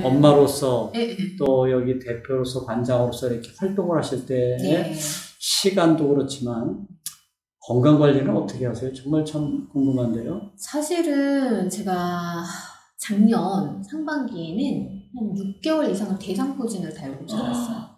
엄마로서 네. 또 여기 대표로서 관장으로서 이렇게 활동을 하실 때 네. 시간도 그렇지만 건강 관리는 어떻게 하세요? 정말 참 궁금한데요. 사실은 제가 작년 상반기에는 한 6개월 이상은 대상포진을 달고 살았어요.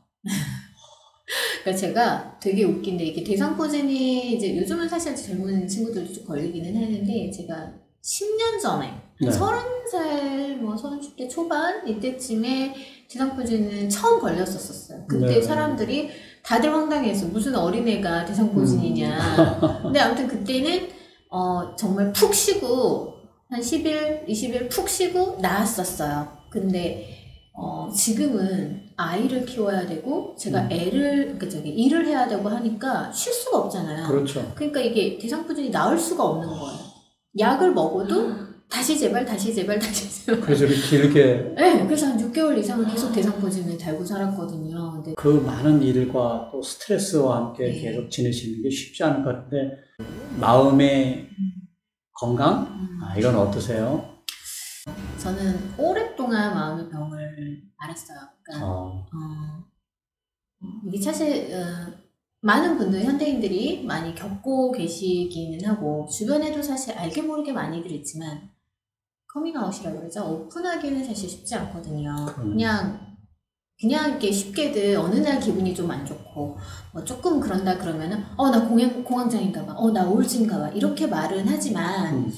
그러니까 제가 되게 웃긴데 이게 대상포진이 이제 요즘은 사실 젊은 친구들도 좀 걸리기는 하는데 제가 10년 전에 네. 30살 뭐 30대 초반 이때쯤에 대상포진은 처음 걸렸었어요. 그때 네. 사람들이 다들 황당해서 무슨 어린애가 대상포진이냐. 근데 아무튼 그때는 정말 푹 쉬고 한 10일, 20일 푹 쉬고 나았었어요. 근데 지금은 아이를 키워야 되고 제가 일을 해야 되고 하니까 쉴 수가 없잖아요. 그렇죠. 그러니까 이게 대상포진이 나을 수가 없는 거예요. 약을 먹어도 다시 제발. 그래서 이렇게 길게. 네, 그래서 한 6개월 이상은 계속 대상포진을 달고 살았거든요. 근데 그 많은 일과 또 스트레스와 함께 네. 계속 지내시는 게 쉽지 않을 것 같은데 마음의 건강? 이건 어떠세요? 저는 오랫동안 마음의 병을 앓았어요. 그러니까 이게 사실 많은 분들, 현대인들이 많이 겪고 계시기는 하고 주변에도 사실 알게 모르게 많이들 있지만 커밍아웃이라고 그러죠. 오픈하기는 사실 쉽지 않거든요. 그냥 이렇게 쉽게들 어느 날 기분이 좀 안 좋고 뭐 조금 그런다 그러면은 나 공황장애인가 봐, 나 우울증인가 봐 이렇게 말은 하지만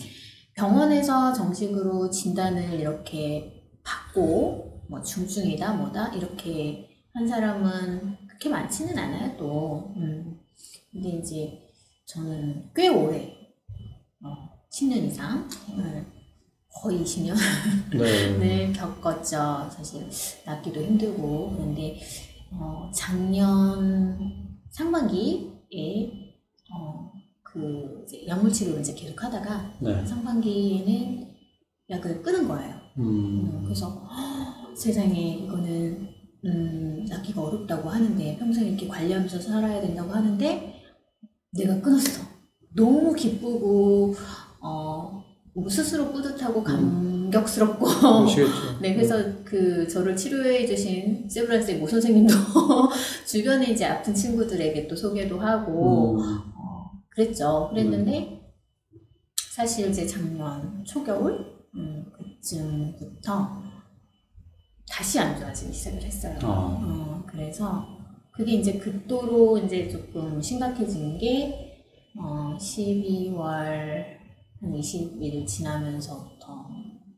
병원에서 정식으로 진단을 이렇게 받고 뭐 중증이다 뭐다 이렇게 한 사람은 그렇게 많지는 않아요 또. 근데 이제 저는 꽤 오래 10년 이상 거의 20년 을 겪었죠. 사실 낫기도 힘들고. 그런데 작년 상반기에 그 이제 약물 치료를 이제 계속 하다가 상반기에는 약을 끊은 거예요. 그래서 세상에 이거는 낫기가 어렵다고 하는데 평생 이렇게 관리하면서 살아야 된다고 하는데 내가 끊었어. 너무 기쁘고 스스로 뿌듯하고 감격스럽고 네, 그래서 그 저를 치료해 주신 세브란스의 모 선생님도 주변에 이제 아픈 친구들에게 또 소개도 하고 그랬는데 사실 이제 작년 초겨울 그쯤부터 다시 안 좋아지기 시작을 했어요. 그래서 그게 이제 극도로 이제 조금 심각해지는 게 12월 한 20일 지나면서부터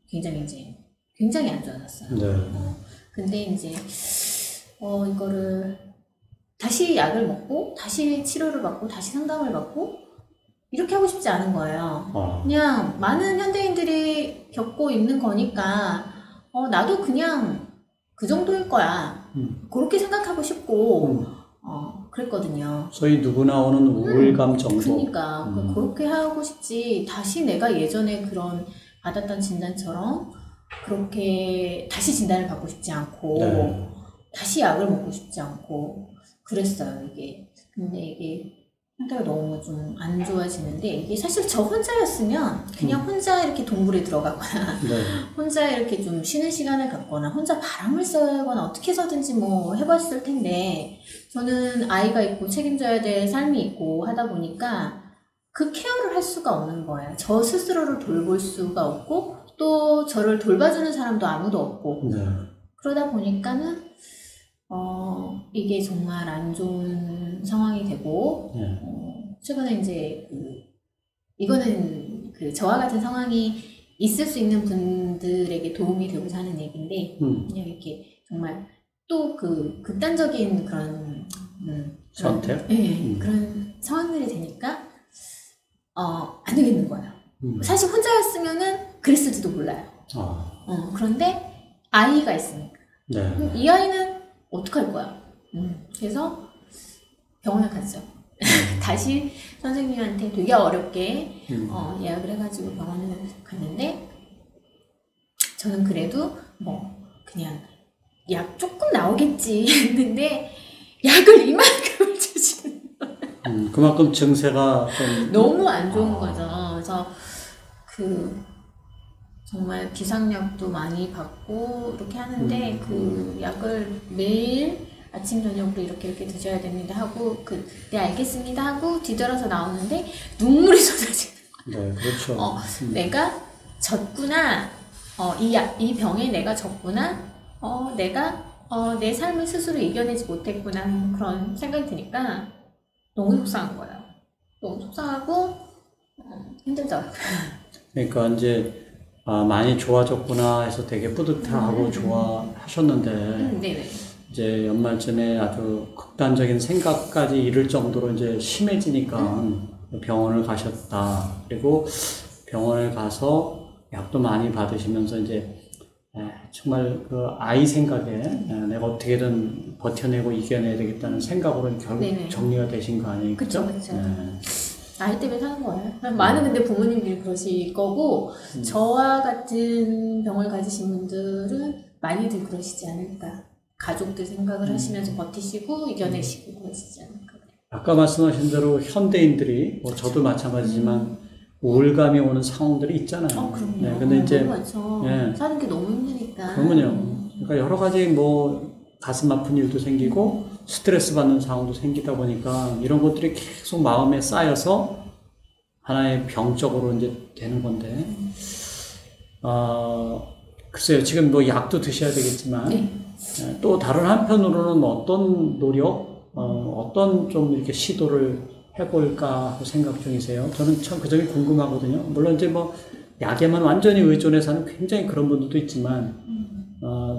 굉장히 안 좋아졌어요. 근데 이제 이거를 다시 약을 먹고 다시 치료를 받고 다시 상담을 받고 이렇게 하고 싶지 않은 거예요. 그냥 많은 현대인들이 겪고 있는 거니까 나도 그냥 그 정도일 거야. 그렇게 생각하고 싶고 그랬거든요. 소위 누구나 오는 우울감 정도. 그러니까 그렇게 하고 싶지 다시 내가 예전에 그런 받았던 진단처럼 그렇게 다시 진단을 받고 싶지 않고 다시 약을 먹고 싶지 않고 그랬어요. 이게 근데 이게 상태가 너무 좀 안 좋아지는데 이게 사실 저 혼자였으면 그냥 혼자 이렇게 동굴에 들어가거나 혼자 이렇게 좀 쉬는 시간을 갖거나 혼자 바람을 쐬거나 어떻게 해서든지 뭐 해봤을 텐데 저는 아이가 있고 책임져야 될 삶이 있고 하다 보니까 그 케어를 할 수가 없는 거예요. 저 스스로를 돌볼 수가 없고 또 저를 돌봐주는 사람도 아무도 없고 그러다 보니까는 이게 정말 안 좋은 상황이 되고 최근에 이제 이거는 저와 같은 상황이 있을 수 있는 분들에게 도움이 되고자 하는 얘기인데 그냥 이렇게 정말 또 극단적인 그런 선택? 그런 상황들이 되니까 안 되겠는 거예요. 사실 혼자였으면은 그랬을지도 몰라요. 그런데 아이가 있으니까 이 아이는 어떡할 거야? 그래서 병원을 갔죠. 다시 선생님한테 되게 어렵게 예약을 해가지고 병원을 갔는데 저는 그래도 뭐 그냥 약 조금 나오겠지 했는데 약을 이만큼을 주시는 거예요. 그만큼 증세가 좀 너무 안 좋은 거죠. 그래서 정말 비상약도 많이 받고 이렇게 하는데 그 약을 매일 아침 저녁으로 이렇게 드셔야 됩니다 하고 네 알겠습니다 하고 뒤돌아서 나오는데 눈물이 쏟아지는 거예요. 네, 그렇죠. 내가 졌구나. 이 병에 내가 졌구나. 내가 내 삶을 스스로 이겨내지 못했구나. 그런 생각이 드니까 너무 속상한 거예요. 너무 속상하고 힘들더라고요. 그러니까 이제 많이 좋아졌구나 해서 되게 뿌듯해하고 좋아하셨는데 네네. 이제 연말쯤에 아주 극단적인 생각까지 이를 정도로 이제 심해지니까 병원을 가셨다. 그리고 병원을 가서 약도 많이 받으시면서 이제 정말 그 아이 생각에 내가 어떻게든 버텨내고 이겨내야 되겠다는 생각으로 결국 네네. 정리가 되신 거 아니에요? 그쵸. 아이 때문에 사는 거예요. 많은 근데 부모님들이 그러실 거고 저와 같은 병을 가지신 분들은 많이들 그러시지 않을까. 가족들 생각을 하시면서 버티시고 이겨내시고 그러시지 않을까. 아까 말씀하신 대로 현대인들이 뭐 저도 마찬가지지만 우울감이 오는 상황들이 있잖아요. 그럼요. 네, 근데 이제 너무 많죠. 사는 게 너무 힘드니까. 그러면요. 그러니까 여러 가지 뭐 가슴 아픈 일도 생기고 스트레스 받는 상황도 생기다 보니까 이런 것들이 계속 마음에 쌓여서 하나의 병적으로 이제 되는 건데, 글쎄요. 지금 뭐 약도 드셔야 되겠지만, 또 다른 한편으로는 어떤 노력, 어떤 좀 이렇게 시도를 해볼까 하고 생각 중이세요? 저는 참 그 점이 궁금하거든요. 물론 이제 뭐 약에만 완전히 의존해서 하는 굉장히 그런 분들도 있지만,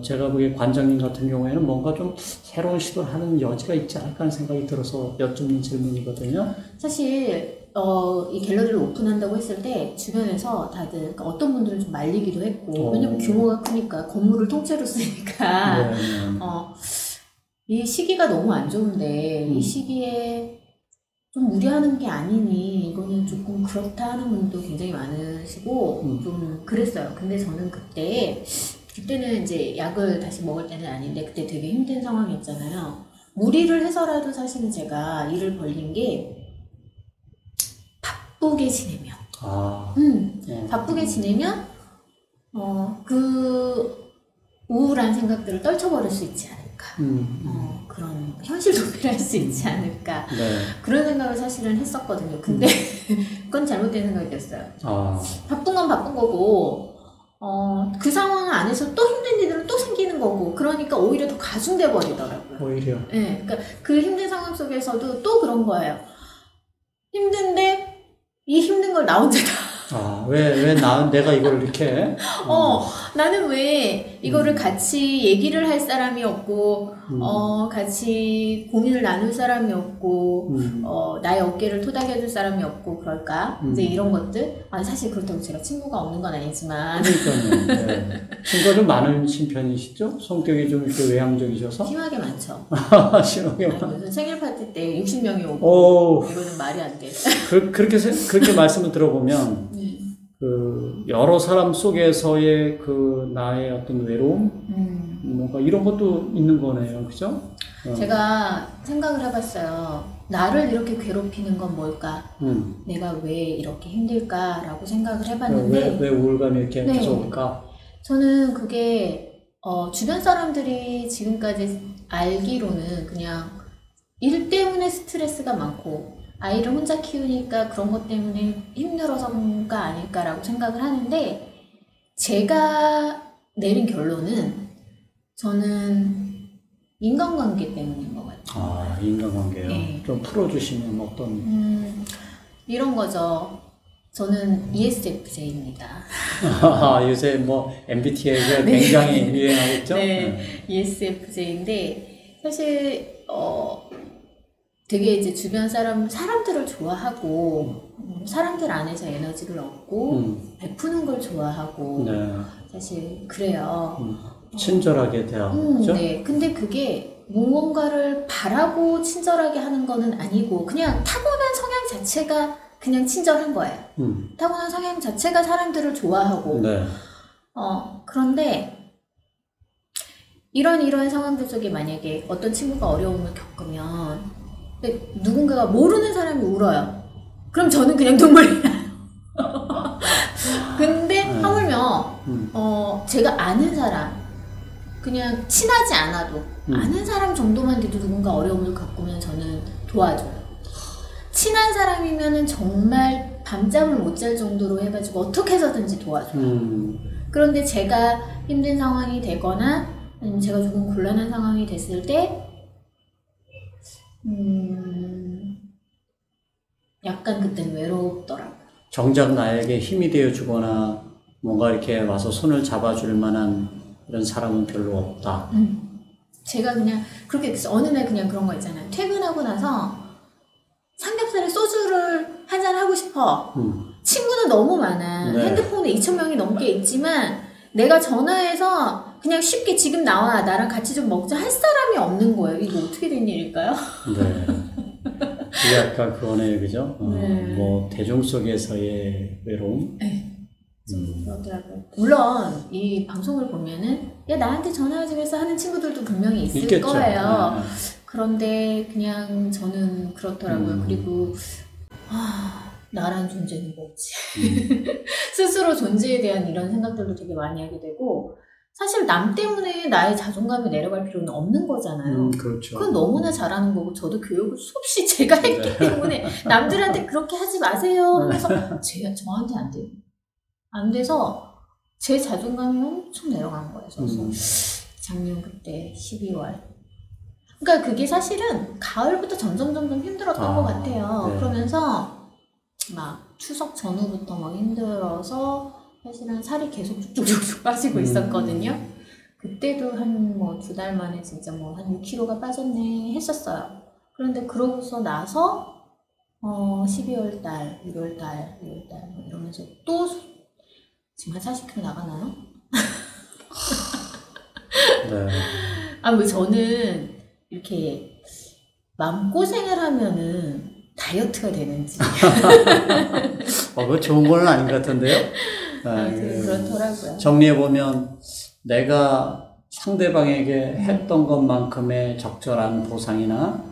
제가 보기에 관장님 같은 경우에는 뭔가 좀 새로운 시도를 하는 여지가 있지 않을까 하는 생각이 들어서 여쭙는 질문이거든요. 사실 이 갤러리를 오픈한다고 했을 때 주변에서 다들 그러니까 어떤 분들은 좀 말리기도 했고 왜냐면 규모가 크니까 건물을 통째로 쓰니까 이 시기가 너무 안 좋은데 이 시기에 좀 무리하는 게 아니니 이거는 조금 그렇다 하는 분도 굉장히 많으시고 좀 그랬어요. 근데 저는 그때는 이제 약을 다시 먹을 때는 아닌데 그때 되게 힘든 상황이었잖아요. 무리를 해서라도 사실은 제가 일을 벌린 게 바쁘게 지내면 바쁘게 지내면 그 우울한 생각들을 떨쳐버릴 수 있지 않을까. 그런 현실 도피를 할 수 있지 않을까. 그런 생각을 사실은 했었거든요. 근데 그건 잘못된 생각이었어요. 바쁜 건 바쁜 거고 그 상황 안에서 또 힘든 일들은 또 생기는 거고 그러니까 오히려 더 가중돼 버리더라고요. 오히려. 네, 그러니까 그 힘든 상황 속에서도 또 그런 거예요. 힘든데 이 힘든 걸 나 혼자 다. 왜 내가 이걸 이렇게 해? 나는 왜 이거를 같이 얘기를 할 사람이 없고, 같이 고민을 나눌 사람이 없고, 나의 어깨를 토닥여줄 사람이 없고, 그럴까? 이제 이런 것들. 사실 그렇다고 제가 친구가 없는 건 아니지만. 그러니까요. 네. 친구가 좀 많으신 편이시죠? 성격이 좀 이렇게 외향적이셔서? 심하게 많죠. 심하게 많아. 무슨 생일 파티 때 60명이 오고, 이거는 말이 안 돼. 그렇게 말씀을 들어보면, 여러 사람 속에서의 나의 어떤 외로움? 뭔가 이런 것도 있는 거네요. 그죠? 제가 생각을 해봤어요. 나를 이렇게 괴롭히는 건 뭘까? 내가 왜 이렇게 힘들까라고 생각을 해봤는데 왜 우울감이 이렇게 계속 올까? 저는 그게 주변 사람들이 지금까지 알기로는 그냥 일 때문에 스트레스가 많고 아이를 혼자 키우니까 그런 것 때문에 힘들어서가 아닐까라고 생각을 하는데 제가 내린 결론은 저는 인간관계 때문인 것 같아요. 인간관계요? 네. 좀 풀어주시면 어떤? 이런 거죠. 저는 ESFJ입니다. 요새 뭐 MBTI가 굉장히 유행하겠죠? 네, ESFJ인데 사실 되게 이제 주변 사람들을 좋아하고 사람들 안에서 에너지를 얻고 베푸는 걸 좋아하고 사실 그래요. 친절하게 대하고 그렇죠? 네, 근데 그게 무언가를 바라고 친절하게 하는 거는 아니고 그냥 타고난 성향 자체가 그냥 친절한 거예요. 타고난 성향 자체가 사람들을 좋아하고 그런데 이런 상황들 속에 만약에 어떤 친구가 어려움을 겪으면 누군가가 모르는 사람이 울어요. 그럼 저는 그냥 눈물이 나요. 근데 하물며 오히려 제가 아는 사람, 그냥 친하지 않아도 아는 사람 정도만 돼도 누군가 어려움을 겪으면 저는 도와줘요. 친한 사람이면은 정말 밤잠을 못 잘 정도로 해가지고 어떻게 해서든지 도와줘요. 그런데 제가 힘든 상황이 되거나 아니면 제가 조금 곤란한 상황이 됐을 때 약간 그때는 외롭더라고요. 정작 나에게 힘이 되어주거나 뭔가 이렇게 와서 손을 잡아줄 만한 이런 사람은 별로 없다. 제가 그냥 그렇게 됐어요. 어느 날 그냥 그런 거 있잖아요. 퇴근하고 나서 삼겹살에 소주를 한잔 하고 싶어. 친구는 너무 많아. 네. 핸드폰에 2,000명이 넘게 있지만 내가 전화해서 그냥 쉽게 지금 나와 나랑 같이 좀 먹자 할 사람이 없는 거예요. 이거 어떻게 된 일일까요? 네. 그게 아까 그거네요, 그죠? 네. 뭐 대중 속에서의 외로움. 네. 그렇더라고요. 물론 이 방송을 보면은 야 나한테 전화하지 그래서 하는 친구들도 분명히 있을 있겠죠. 거예요. 네. 그런데 그냥 저는 그렇더라고요. 그리고 나란 존재는 뭐지? 스스로 존재에 대한 이런 생각들도 되게 많이 하게 되고 사실 남 때문에 나의 자존감이 내려갈 필요는 없는 거잖아요. 그렇죠. 그건 너무나 잘하는 거고 저도 교육을 수없이 제가 했기 때문에 남들한테 그렇게 하지 마세요 하면서 저한테 안 돼요. 안 돼서 제 자존감이 엄청 내려간 거예요. 그래서 작년 그때 12월 그러니까 그게 사실은 가을부터 점점 힘들었던 것 같아요. 네. 그러면서 막 추석 전후부터 막 힘들어서 사실은 살이 계속 쭉쭉쭉 빠지고 있었거든요. 그때도 한 뭐 2달 만에 진짜 뭐 한 6kg가 빠졌네 했었어요. 그런데 그러고서 나서 12월 달, 1월 달, 2월 달 뭐 이러면서 또 지금 한 40kg 나가나요? 네. 왜 저는 이렇게 마음고생을 하면은 다이어트가 되는지. 그거 좋은 건 아닌 것 같은데요? 그렇더라고요. 정리해보면 내가 상대방에게 했던 것만큼의 적절한 보상이나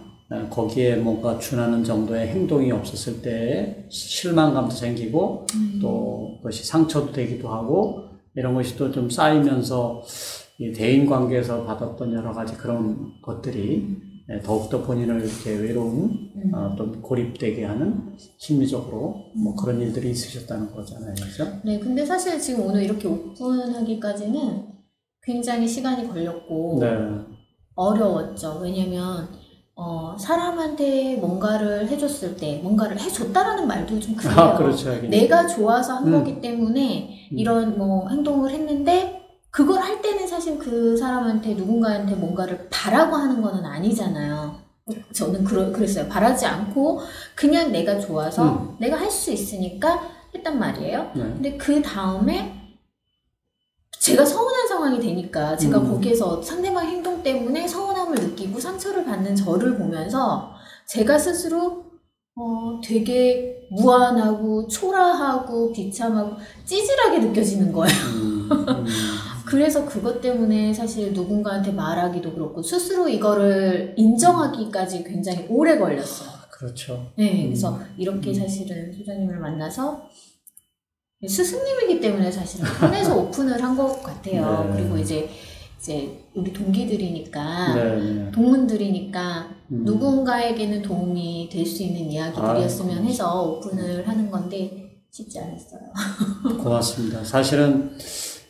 거기에 뭔가 준하는 정도의 행동이 없었을 때 실망감도 생기고 또 그것이 상처도 되기도 하고 이런 것이 또 좀 쌓이면서 이 대인 관계에서 받았던 여러 가지 그런 것들이 더욱더 본인을 이렇게 외로운 또 고립되게 하는 심리적으로 뭐 그런 일들이 있으셨다는 거잖아요, 그렇죠? 네, 근데 사실 지금 오늘 이렇게 오픈하기까지는 굉장히 시간이 걸렸고 네. 어려웠죠. 왜냐면 사람한테 뭔가를 해줬을 때 뭔가를 해줬다라는 말도 좀 그래요. 그렇죠. 내가 좋아서 한 거기 때문에 이런 뭐 행동을 했는데 그걸 할 때는 사실 그 사람한테 누군가한테 뭔가를 바라고 하는 거는 아니잖아요. 저는 그랬어요. 바라지 않고 그냥 내가 좋아서 내가 할 수 있으니까 했단 말이에요. 네. 근데 그 다음에 제가 서운한 상황이 되니까 제가 거기에서 상대방 행동 때문에 서운함을 느끼고 상처를 받는 저를 보면서 제가 스스로 되게 무안하고 초라하고 비참하고 찌질하게 느껴지는 거예요. 그래서 그것 때문에 사실 누군가한테 말하기도 그렇고 스스로 이거를 인정하기까지 굉장히 오래 걸렸어요. 그렇죠. 네, 그래서 이렇게 사실은 소장님을 만나서 스승님이기 때문에 사실은 편해서 오픈을 한 것 같아요. 네. 그리고 이제 우리 동기들이니까 네. 동문들이니까 누군가에게는 도움이 될 수 있는 이야기들이었으면 해서 오픈을 하는 건데 쉽지 않았어요. 고맙습니다. 사실은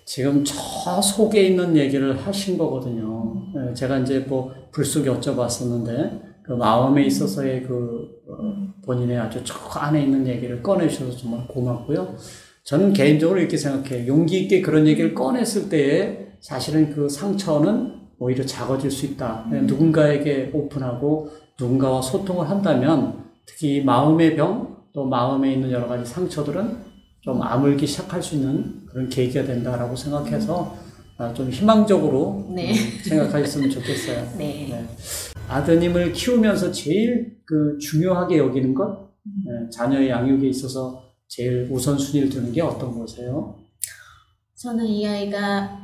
지금 저 속에 있는 얘기를 하신 거거든요. 제가 이제 뭐 불쑥 여쭤봤었는데 그 마음에 있어서의 본인의 아주 저 안에 있는 얘기를 꺼내주셔서 정말 고맙고요. 저는 개인적으로 이렇게 생각해요. 용기 있게 그런 얘기를 꺼냈을 때에 사실은 그 상처는 오히려 작아질 수 있다. 누군가에게 오픈하고 누군가와 소통을 한다면 특히 마음의 병, 또 마음에 있는 여러 가지 상처들은 좀 아물기 시작할 수 있는 그런 계기가 된다라고 생각해서 좀 희망적으로 생각하셨으면 좋겠어요. 네. 아드님을 키우면서 제일 중요하게 여기는 것, 자녀의 양육에 있어서 제일 우선순위를 두는 게 어떤 거세요? 저는 이 아이가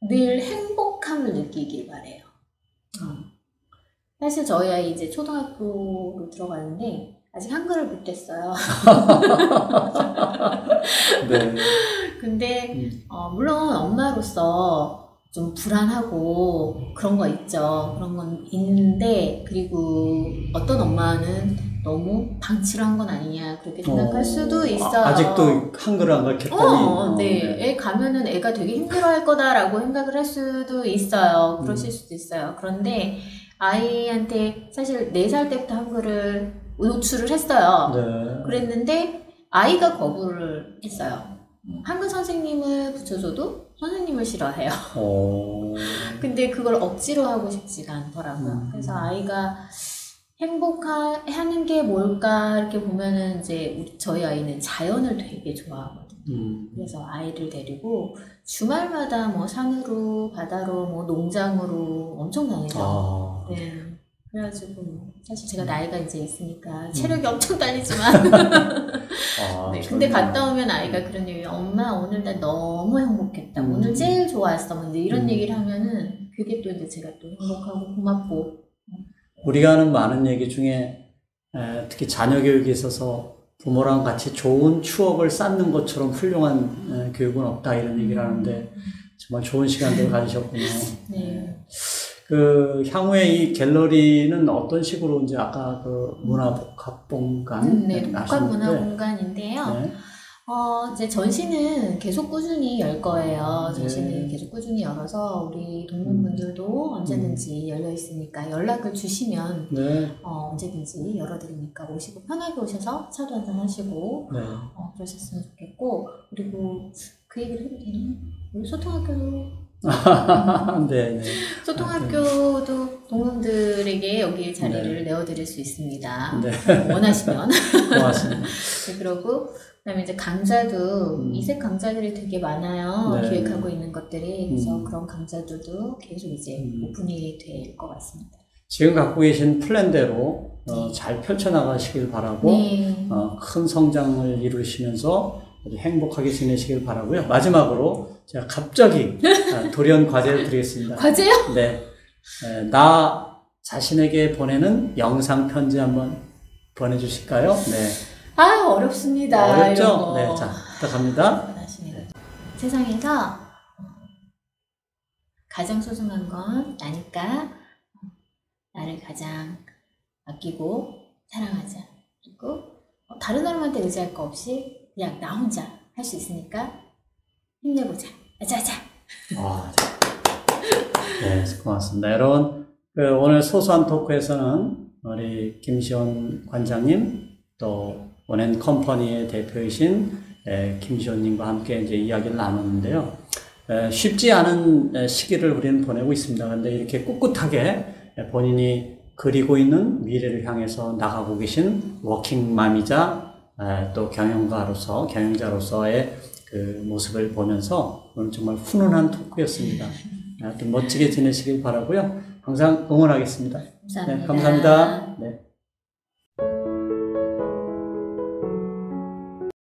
늘 행복함을 느끼길 바래요. 사실 저희 아이 이제 초등학교로 들어가는데 아직 한글을 못 뗐어요. 네. 근데 물론 엄마로서 좀 불안하고 그런 거 있죠. 그런 건 있는데, 그리고 어떤 엄마는 너무 방치를 한 건 아니냐 그렇게 생각할 수도 있어요. 아직도 한글을 안 가르쳤더니. 네. 애 가면은 애가 되게 힘들어할 거다라고 생각을 할 수도 있어요. 그러실 수도 있어요. 그런데 아이한테 사실 4살 때부터 한글을 노출을 했어요. 네. 그랬는데 아이가 거부를 했어요. 한글 선생님을 붙여줘도 선생님을 싫어해요. 근데 그걸 억지로 하고 싶지가 않더라고요. 그래서 아이가 행복하는 게 뭘까 이렇게 보면은 이제 저희 아이는 자연을 되게 좋아하거든요. 그래서 아이를 데리고 주말마다 뭐 산으로 바다로 뭐 농장으로 엄청 다니죠. 네. 그래가지고 사실 제가 나이가 이제 있으니까 체력이 엄청 딸리지만 네, 근데 갔다 오면 아이가 그런 얘기, 엄마 오늘 나 너무 행복했다, 오늘 제일 좋았어, 뭐 이런 얘기를 하면은 그게 또 이제 제가 또 행복하고 고맙고. 우리가 하는 많은 얘기 중에 특히 자녀 교육에 있어서 부모랑 같이 좋은 추억을 쌓는 것처럼 훌륭한 교육은 없다 이런 얘기를 하는데 정말 좋은 시간들을 가지셨군요. 네. 그 향후에 이 갤러리는 어떤 식으로 이제 아까 그 문화복합공간 네, 복합문화공간인데요. 네. 이제 전시는 계속 꾸준히 열 거예요. 전시는 네. 계속 꾸준히 열어서 우리 동문분들도 언제든지 열려 있으니까 연락을 주시면 네. 언제든지 열어드리니까 오시고 편하게 오셔서 차도 한잔 하시고 네. 그러셨으면 좋겠고, 그리고 그 얘기를 해도 되나? 우리 소통학교도 네. 소통학교도 동문들에게 여기에 자리를 내어드릴 수 있습니다. 네. 원하시면. 고맙습니다. 네, 그러고 그다음에 이제 강좌도 이색 강좌들이 되게 많아요. 네. 기획하고 있는 것들이. 그래서 그런 강좌들도 계속 이제 오픈이 될 것 같습니다. 지금 갖고 계신 플랜대로 잘 펼쳐나가시길 바라고 네. 큰 성장을 이루시면서 아주 행복하게 지내시길 바라고요. 마지막으로 제가 갑자기 돌연 과제를 드리겠습니다. 과제요? 네. 나 자신에게 보내는 영상 편지 한번 보내주실까요? 네. 어렵습니다. 어렵죠? 이런 거. 네. 자, 부탁합니다. 세상에서 가장 소중한 건 나니까 나를 가장 아끼고 사랑하자. 그리고 다른 사람한테 의지할 거 없이 그냥 나 혼자 할 수 있으니까 힘내보자. 아자아자. 네, 고맙습니다. 여러분, 오늘 소소한 토크에서는 우리 김시원 관장님, 또 원앤컴퍼니의 대표이신 김시원님과 함께 이제 이야기를 나눴는데요. 쉽지 않은 시기를 우리는 보내고 있습니다. 그런데 이렇게 꿋꿋하게 본인이 그리고 있는 미래를 향해서 나가고 계신 워킹맘이자 또 경영자로서의 그 모습을 보면서 오늘 정말 훈훈한 토크였습니다. 하여튼 멋지게 지내시길 바라고요. 항상 응원하겠습니다. 감사합니다. 네, 감사합니다. 네.